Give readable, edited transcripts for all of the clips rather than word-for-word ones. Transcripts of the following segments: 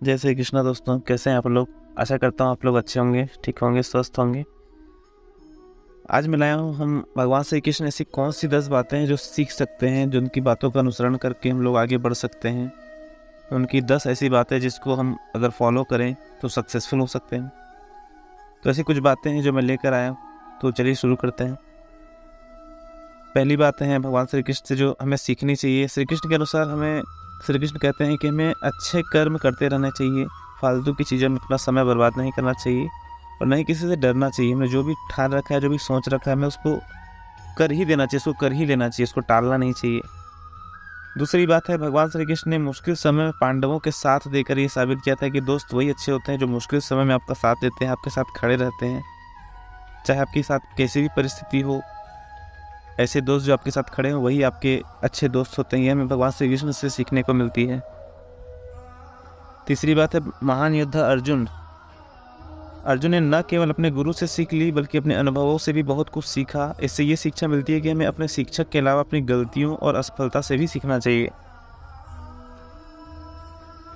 जय श्री कृष्णा दोस्तों, कैसे हैं आप लोग। आशा करता हूँ आप लोग अच्छे होंगे, ठीक होंगे, स्वस्थ होंगे। आज मैं लाया हूँ हम भगवान श्री कृष्ण ऐसी कौन सी 10 बातें हैं जो सीख सकते हैं, जो उनकी बातों का अनुसरण करके हम लोग आगे बढ़ सकते हैं। उनकी 10 ऐसी बातें जिसको हम अगर फॉलो करें तो सक्सेसफुल हो सकते हैं। तो ऐसी कुछ बातें हैं जो मैं लेकर आया हूँ, तो चलिए शुरू करते हैं। पहली बात है भगवान श्री कृष्ण से जो हमें सीखनी चाहिए। श्री कृष्ण के अनुसार श्री कृष्ण कहते हैं कि हमें अच्छे कर्म करते रहना चाहिए, फालतू की चीज़ों में अपना समय बर्बाद नहीं करना चाहिए और न ही किसी से डरना चाहिए। हमने जो भी ठान रखा है, जो भी सोच रखा है, हमें उसको कर ही देना चाहिए, उसको कर ही लेना चाहिए, उसको टालना नहीं चाहिए। दूसरी बात है, भगवान श्री कृष्ण ने मुश्किल समय में पांडवों के साथ देकर ये साबित किया था कि दोस्त वही अच्छे होते हैं जो मुश्किल समय में आपका साथ देते हैं, आपके साथ खड़े रहते हैं, चाहे आपके साथ कैसी भी परिस्थिति हो। ऐसे दोस्त जो आपके साथ खड़े हैं वही आपके अच्छे दोस्त होते हैं। ये हमें भगवान श्री कृष्ण से सीखने को मिलती है। तीसरी बात है, महान योद्धा अर्जुन ने न केवल अपने गुरु से सीख ली बल्कि अपने अनुभवों से भी बहुत कुछ सीखा। इससे ये शिक्षा मिलती है कि हमें अपने शिक्षक के अलावा अपनी गलतियों और असफलता से भी सीखना चाहिए।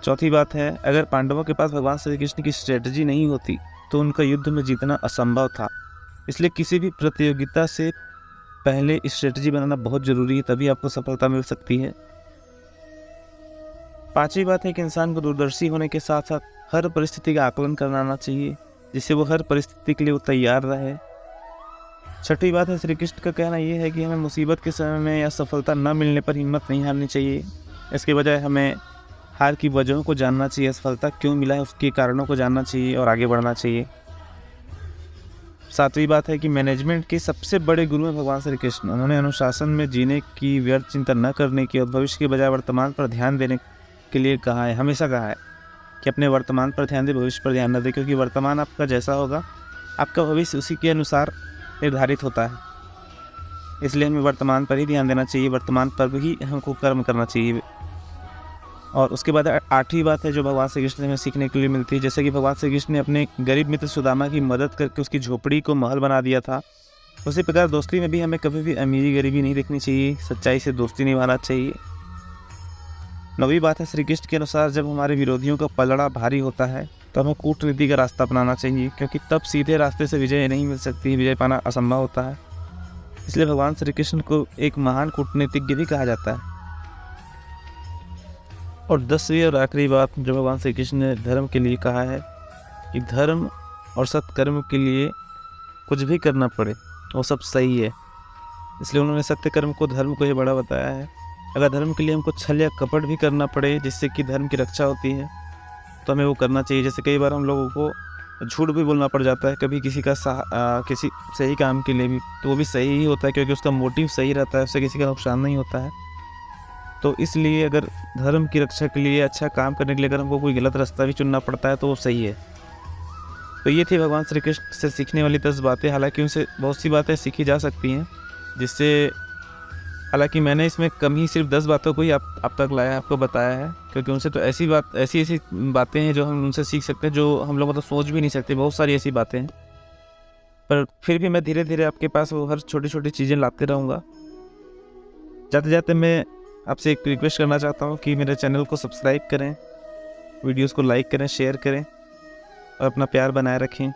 चौथी बात है, अगर पांडवों के पास भगवान श्री कृष्ण की स्ट्रेटजी नहीं होती तो उनका युद्ध में जीतना असंभव था। इसलिए किसी भी प्रतियोगिता से पहले स्ट्रेटजी बनाना बहुत जरूरी है, तभी आपको सफलता मिल सकती है। पांचवी बात है कि इंसान को दूरदर्शी होने के साथ साथ हर परिस्थिति का आकलन करना आना चाहिए, जिससे वो हर परिस्थिति के लिए वो तैयार रहे। छठी बात है, श्री कृष्ण का कहना यह है कि हमें मुसीबत के समय में या सफलता न मिलने पर हिम्मत नहीं हारनी चाहिए। इसके बजाय हमें हार की वजहों को जानना चाहिए, असफलता क्यों मिला है उसके कारणों को जानना चाहिए और आगे बढ़ना चाहिए। सातवीं बात है कि मैनेजमेंट के सबसे बड़े गुरु हैं भगवान श्री कृष्ण। उन्होंने अनुशासन में जीने की, व्यर्थ चिंता न करने की और भविष्य के बजाय वर्तमान पर ध्यान देने के लिए कहा है। हमेशा कहा है कि अपने वर्तमान पर ध्यान दे, भविष्य पर ध्यान न दे, क्योंकि वर्तमान आपका जैसा होगा आपका भविष्य उसी के अनुसार निर्धारित होता है। इसलिए हमें वर्तमान पर ही ध्यान देना चाहिए, वर्तमान पर ही हमको कर्म करना चाहिए। और उसके बाद आठवीं बात है जो भगवान श्री कृष्ण में सीखने के लिए मिलती है, जैसे कि भगवान श्री कृष्ण ने अपने गरीब मित्र सुदामा की मदद करके उसकी झोपड़ी को महल बना दिया था। उसी प्रकार दोस्ती में भी हमें कभी भी अमीरी गरीबी नहीं देखनी चाहिए, सच्चाई से दोस्ती निभाना चाहिए। नौवीं बात है, श्री कृष्ण के अनुसार जब हमारे विरोधियों का पलड़ा भारी होता है तो हमें कूटनीति का रास्ता अपनाना चाहिए, क्योंकि तब सीधे रास्ते से विजय नहीं मिल सकती, विजय पाना असंभव होता है। इसलिए भगवान श्री कृष्ण को एक महान कूटनीतिज्ञ भी कहा जाता है। और 10वीं और आखिरी बात जो भगवान श्री कृष्ण ने धर्म के लिए कहा है कि धर्म और सत्कर्म के लिए कुछ भी करना पड़े वो सब सही है। इसलिए उन्होंने सत्य कर्म को, धर्म को ही बड़ा बताया है। अगर धर्म के लिए हमको छल या कपट भी करना पड़े जिससे कि धर्म की रक्षा होती है तो हमें वो करना चाहिए। जैसे कई बार हम लोगों को झूठ भी बोलना पड़ जाता है कभी किसी का किसी सही काम के लिए भी, तो वो भी सही ही होता है क्योंकि उसका मोटिव सही रहता है, उससे किसी का नुकसान नहीं होता है। तो इसलिए अगर धर्म की रक्षा के लिए, अच्छा काम करने के लिए अगर हमको कोई गलत रास्ता भी चुनना पड़ता है तो वो सही है। तो ये थी भगवान श्री कृष्ण से सीखने वाली 10 बातें। हालांकि उनसे बहुत सी बातें सीखी जा सकती हैं, जिससे हालांकि मैंने इसमें कम ही सिर्फ 10 बातों को ही आप तक लाया, आपको बताया है, क्योंकि उनसे तो ऐसी बातें हैं जो हम उनसे सीख सकते हैं, जो हम लोग मतलब सोच भी नहीं सकते। बहुत सारी ऐसी बातें हैं, पर फिर भी मैं धीरे धीरे आपके पास वो हर छोटी छोटी चीज़ें लाते रहूँगा। जाते जाते मैं आपसे एक रिक्वेस्ट करना चाहता हूँ कि मेरे चैनल को सब्सक्राइब करें, वीडियोस को लाइक करें, शेयर करें और अपना प्यार बनाए रखें।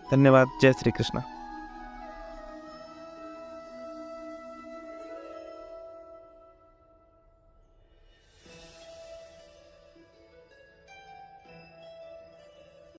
धन्यवाद। जय श्री कृष्णा।